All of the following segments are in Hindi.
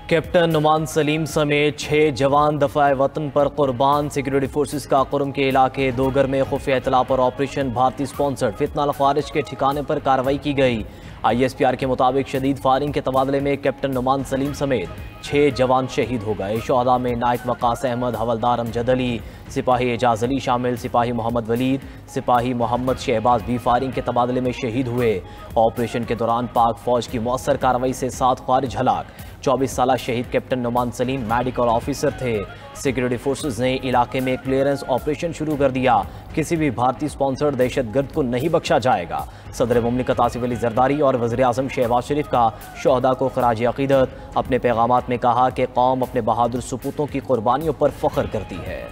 कैप्टन नुमान सलीम समेत 6 जवान दफ़ाए वतन पर कुर्बान। सिक्योरिटी फोर्सेस का कुरम के इलाके दोगर में खुफिया इतला पर ऑपरेशन भारतीय स्पॉन्सर्ड फितना खारिज के ठिकाने पर कार्रवाई की गई। ISPR के मुताबिक शदीद फायरिंग के तबादले में कैप्टन नुमान सलीम समेत 6 जवान शहीद हो गए। शोहदा में नायक वकास अहमद, हवलदार अमजद अली, सिपाही एजाज अली शामिल, सिपाही मोहम्मद वलीद, सिपाही मोहम्मद शहबाज भी फायरिंग के तबादले में शहीद हुए। ऑपरेशन के दौरान पाक फौज की मौसर कार्रवाई से 7 खारिज हलाक। 24 साल शहीद captain Numan Saleem medical officer थे। सिक्योरिटी फोर्सेस ने इलाके में क्लियरेंस ऑपरेशन शुरू कर दिया। किसी भी भारतीय स्पॉन्सर्ड दहशतगर्द को नहीं बख्शा जाएगा। सदर मुमलिकत आसिफ अली जरदारी और वज़ीर आज़म शहबाज शरीफ का शोहदा को खराज अक़ीदत। अपने पैगामात में कहा कि कौम अपने बहादुर सपूतों की कुर्बानियों पर फ़ख्र करती है।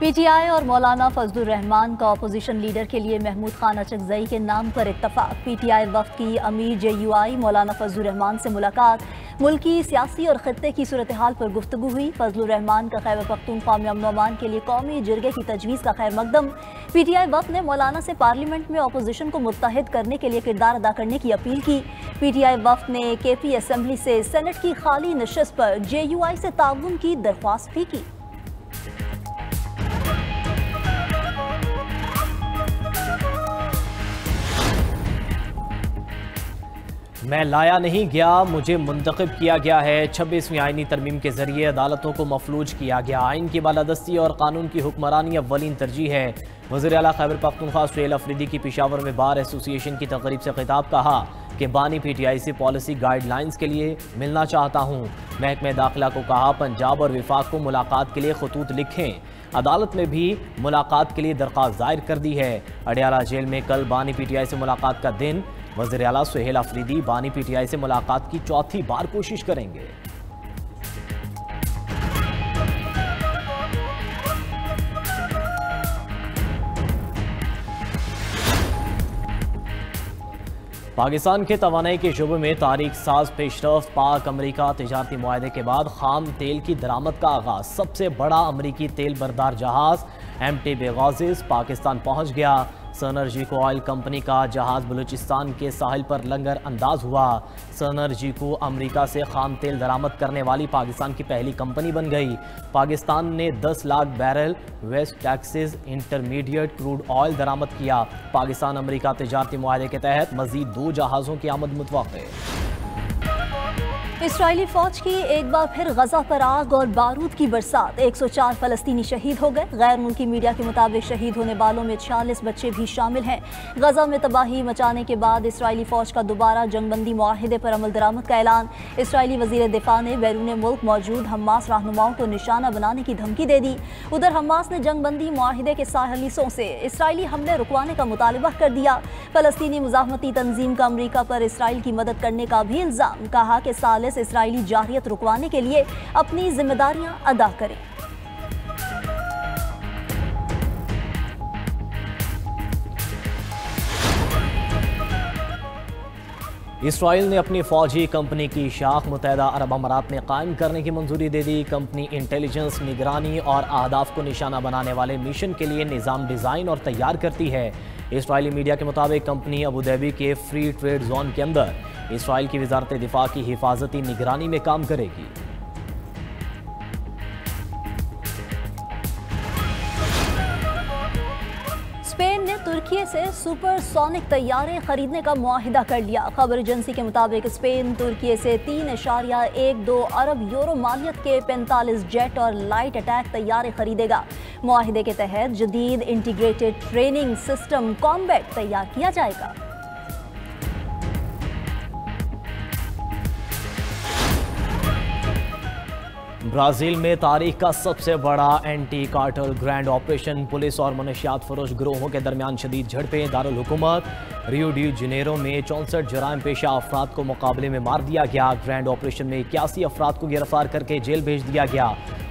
PTI और मौलाना फजलुर रहमान का अपोजिशन लीडर के लिए महमूद खान अचकजई के नाम पर इत्तफाक। PTI वफ़द की अमीर JUI मौलाना फजलुर रहमान से मुलाकात। मुल्की सियासी और खत्ते की सूरत हाल पर गुफ्तगू हुई। फजलुर रहमान का खैबर पख्तूनख्वा में अमन अमान के लिए कौमी जिरगे की तजवीज़ का खैर मकदम। PTI वफ़द ने मौलाना से पार्लियामेंट में अपोजिशन को मुत्तहिद करने के लिए किरदार अदा करने की अपील की। PTI वफ़द ने KP असम्बली से सेनेट की खाली नशस्त पर JUI से ताउन की दरख्वास्त भी की। मैं लाया नहीं गया, मुझे मुंतखब किया गया है। 26वीं आइनी तरमीम के जरिए अदालतों को मफलूज किया गया। आइन की बालादस्ती और कानून की हुक्मरानी अव्वलीन तरजीह है। वज़ीर आला खैबर पख्तूनख्वा सुहेल अफरीदी की पेशावर में बार एसोसिएशन की तकरीब से खिताब कहा कि बानी PTI से पॉलिसी गाइडलाइंस के लिए मिलना चाहता हूँ। महकमे दाखिला को कहा पंजाब और विफाक को मुलाकात के लिए खतूत लिखें। अदालत में भी मुलाकात के लिए दरख्वास्त दायर कर दी है। अडयाला जेल में कल बानी PTI से मुलाकात का दिन। वज़ीर आला सुहेल अफरीदी बानी PTI से मुलाकात की चौथी बार कोशिश करेंगे। पाकिस्तान के तवानाई के शुबे में तारीख साज पेशरफ। पाक अमरीका तिजारती मुआहदे के बाद खाम तेल की दरामद का आगाज। सबसे बड़ा अमरीकी तेल बरदार जहाज MT बेगाजिस पाकिस्तान पहुंच गया। सनर्जी को ऑयल कंपनी का जहाज बलूचिस्तान के साहिल पर लंगर अंदाज हुआ। सनर्जी को अमरीका से खाम तेल दरामद करने वाली पाकिस्तान की पहली कंपनी बन गई। पाकिस्तान ने 10 lakh barrel West Texas intermediate crude oil दरामद किया। पाकिस्तान अमरीका तिजारती मुआहदे के तहत मजीद 2 जहाज़ों की आमद मुतवक्के। इसराइली फौज की एक बार फिर गजा पर आग और बारूद की बरसात। 104 फलस्तीनी शहीद हो गए। गैर मुल्की मीडिया के मुताबिक शहीद होने वालों में 46 बच्चे भी शामिल हैं। गजा में तबाही मचाने के बाद इसराइली फौज का दोबारा जंगबंदी मुआहिदे पर अमल दरामद का ऐलान। इसराइली वजीर दिफा ने बैरून मुल्क मौजूद हमास रहनुमाओं को निशाना बनाने की धमकी दे दी। उधर हमास ने जंगबंदी मुआहिदे के सालिसों से इसराइली हमले रुकवाने का मुतालबा कर दिया। फलस्तीनी मुजाहमती तंजीम का अमरीका पर इसराइल की मदद करने का भी इल्जाम। कहा कि सालिस इसराइली जारहियत रुकवाने के लिए अपनी जिम्मेदारियां अदा करें। इसराइल ने अपनी फौजी कंपनी की शाख मुत्तहिदा अरब अमारात में कायम करने की मंजूरी दे दी। कंपनी इंटेलिजेंस, निगरानी और अहदाफ को निशाना बनाने वाले मिशन के लिए निज़ाम डिज़ाइन और तैयार करती है। इसराइली मीडिया के मुताबिक कंपनी अबू धाबी के फ्री ट्रेड जोन के अंदर इसराइल की वजारत दिफा की हिफाजती निगरानी में काम करेगी। स्पेन ने तुर्की से सुपरसोनिक तैयारे खरीदने का मुआहिदा कर लिया। खबर एजेंसी के मुताबिक स्पेन तुर्की से 3.12 अरब यूरो मालियत के 45 जेट और लाइट अटैक तैयारे खरीदेगा। मुआहिदे के तहत जदीद इंटीग्रेटेड ट्रेनिंग सिस्टम कॉम्बैट तैयार किया जाएगा। ब्राज़ील में तारीख का सबसे बड़ा anti cartel grand operation. Police और मनशियात फरोश गिरोहों के दरमियान शदीद झड़पें। दारुल हुकूमत रियो डी जनेरो में 64 जराइम पेशा अफराद को मुकाबले में मार दिया गया। ग्रैंड ऑपरेशन में 81 अफराद को गिरफ्तार करके जेल भेज दिया गया।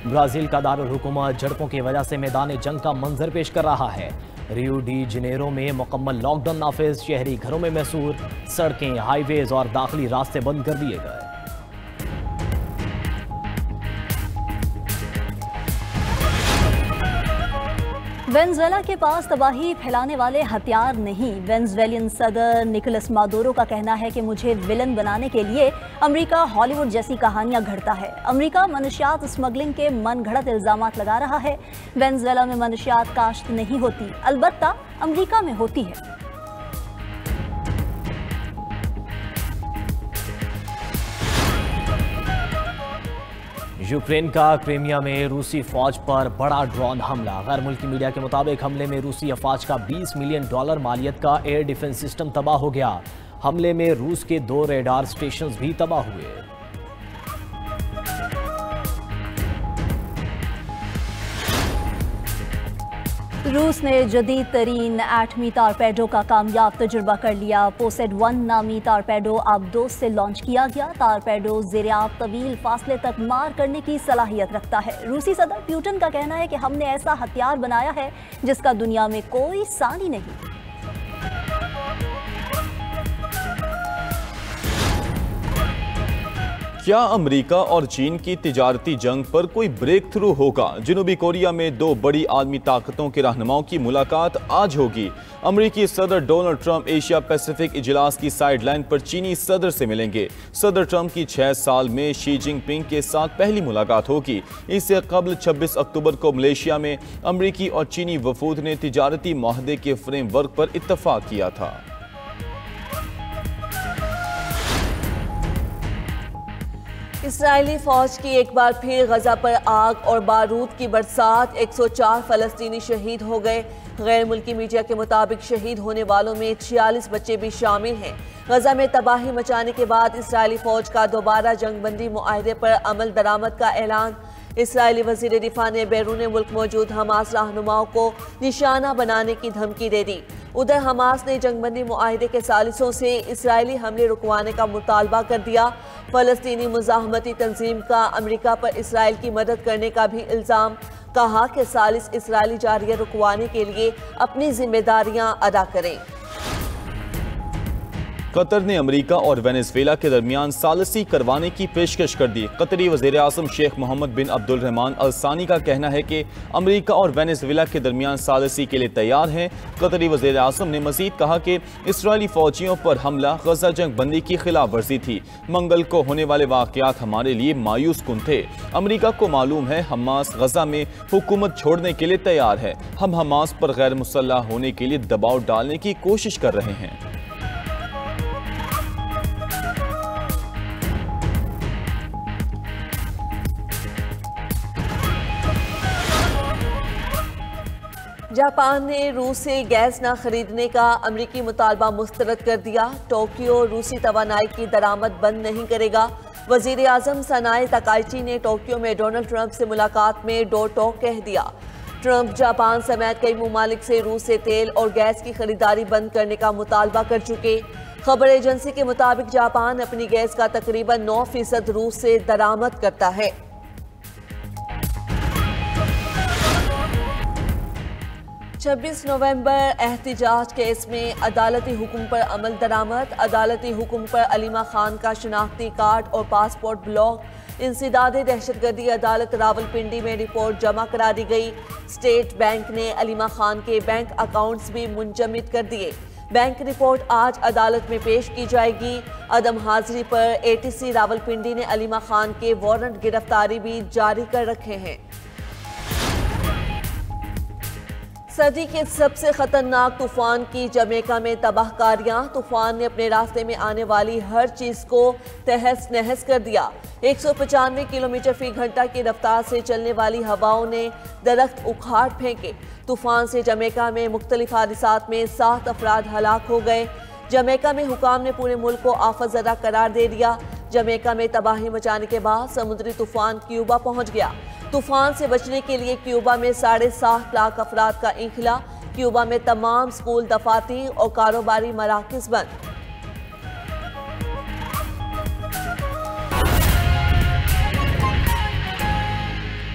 ब्राज़ील का दारुल हुकूमत झड़पों की वजह से मैदान जंग का मंजर पेश कर रहा है। रियो डी जनेरो में मुकम्मल लॉकडाउन नाफिज। शहरी घरों में महसूर। सड़कें, हाईवेज और दाखिली रास्ते बंद कर दिए गए। वेनेजुएला के पास तबाही फैलाने वाले हथियार नहीं। वेनेजुएलियन सदर निकोलस मादुरो का कहना है कि मुझे विलन बनाने के लिए अमेरिका हॉलीवुड जैसी कहानियां घड़ता है। अमेरिका मनशियात स्मगलिंग के मनगढ़ंत इल्जामात लगा रहा है। वेनेजुएला में मनशियात काश्त नहीं होती, अलबत्ता अमेरिका में होती है। यूक्रेन का क्रीमिया में रूसी फौज पर बड़ा ड्रोन हमला। गैर मुल्की मीडिया के मुताबिक हमले में रूसी अफवाज का $20 मिलियन मालियत का एयर डिफेंस सिस्टम तबाह हो गया। हमले में रूस के 2 रेडार स्टेशंस भी तबाह हुए। रूस ने जदीद तरीन एटमी टॉरपेडो का कामयाब तजुर्बा कर लिया। पोसेड-1 नामी टॉरपेडो आबदोस से लॉन्च किया गया। टॉरपेडो ज़ेरियाब तवील फासले तक मार करने की सलाहियत रखता है। रूसी सदर पुतिन का कहना है कि हमने ऐसा हथियार बनाया है जिसका दुनिया में कोई सानी नहीं। क्या अमेरिका और चीन की तिजारती जंग पर कोई ब्रेक थ्रू होगा? जनूबी कोरिया में 2 बड़ी आलमी ताकतों के रहनुमाओं की मुलाकात आज होगी। अमेरिकी सदर डोनाल्ड ट्रंप एशिया पैसिफिक इजलास की साइडलाइन पर चीनी सदर से मिलेंगे। सदर ट्रंप की 6 साल में शी जिनपिंग के साथ पहली मुलाकात होगी। इससे कबल 26 अक्टूबर को मलेशिया में अमेरिकी और चीनी वफूद ने तिजारती मुआहदे के फ्रेमवर्क पर इत्तफाक किया था। इस्राएली फौज की एक बार फिर गजा पर आग और बारूद की बरसात। 104 फलस्तीनी शहीद हो गए। गैर मुल्की मीडिया के मुताबिक शहीद होने वालों में 46 बच्चे भी शामिल हैं। गजा में तबाही मचाने के बाद इस्राएली फौज का दोबारा जंगबंदी मुआहदे पर अमल दरामद का ऐलान। इस्राएली वज़ीर दिफा ने बैरून मुल्क मौजूद हमास रहनुमाओं को निशाना बनाने की धमकी दे दी। उधर हमास ने जंगबंदी मुआहदे के सालिसों से इस्राएली हमले रुकवाने का मुतालबा कर दिया। फ़लस्तीनी मुज़ाहमती तंजीम का अमेरिका पर इसराइल की मदद करने का भी इल्ज़ाम। कहा कि सालिस इस्राएली जारिया रुकवाने के लिए अपनी जिम्मेदारियां अदा करें। कतर ने अमेरिका और वेनेजुएला के दरमियान सालसी करवाने की पेशकश कर दी। कतरी वज़ीर आज़म शेख मोहम्मद बिन अब्दुल रहमान अल सानी का कहना है कि अमेरिका और वेनेजुएला के दरमियान सालसी के लिए तैयार हैं। कतरी वज़ीर आज़म ने मज़ीद कहा कि इस्राएली फ़ौजियों पर हमला गजा जंग बंदी की खिलाफ वर्जी थी। मंगल को होने वाले वाक़यात हमारे लिए मायूस कुन थे। अमेरिका को मालूम है हमास गजा में हुकूमत छोड़ने के लिए तैयार है। हम हमास पर गैर मुसल्लह होने के लिए दबाव डालने की कोशिश कर रहे हैं। जापान ने रूस से गैस न खरीदने का अमरीकी मुतालबा मुस्तरद कर दिया। टोक्यो रूसी तवानाई की दरामद बंद नहीं करेगा। वजीर आजम सनाए तकाइची ने टोक्यो में डोनाल्ड ट्रंप से मुलाकात में डोर टॉक कह दिया। ट्रंप जापान समेत कई ममालिक से रूस से तेल और गैस की खरीदारी बंद करने का मुतालबा कर चुके। खबर एजेंसी के मुताबिक जापान अपनी गैस का तकरीबन 9% रूस से दरामद करता है। छब्बीस नवंबर एहतिजाज केस में अदालती हुक्म पर अमल दरामद। अदालती हुक्म पर अलीमा खान का शनाख्ती कार्ड और पासपोर्ट ब्लॉक। इंसदादे दहशतगर्दी अदालत रावलपिंडी में रिपोर्ट जमा करा दी गई। स्टेट बैंक ने अलीमा खान के बैंक अकाउंट्स भी मुंजमद कर दिए। बैंक रिपोर्ट आज अदालत में पेश की जाएगी। अदम हाजिरी पर ATC रावलपिंडी ने अलीमा खान के वारंट गिरफ्तारी भी जारी कर रखे हैं। सदी के सबसे खतरनाक तूफान की जमैका में तबाहकारियां। तूफान ने अपने रास्ते में आने वाली हर चीज को तहस नहस कर दिया। 195 किलोमीटर फी घंटा की रफ्तार से चलने वाली हवाओं ने दरख्त उखाड़ फेंके। तूफान से जमैका में मुख्तलिफ हादसात में 7 अफराद हलाक हो गए। जमैका में हुकाम ने पूरे मुल्क को आफत ज़दा करार दे दिया। जमैका में तबाही मचाने के बाद समुद्री तूफान क्यूबा पहुंच गया। तूफान से बचने के लिए क्यूबा में 7.5 लाख अफराद का इंखला। क्यूबा में तमाम स्कूल, दफातर और कारोबारी मराकज़ बंद।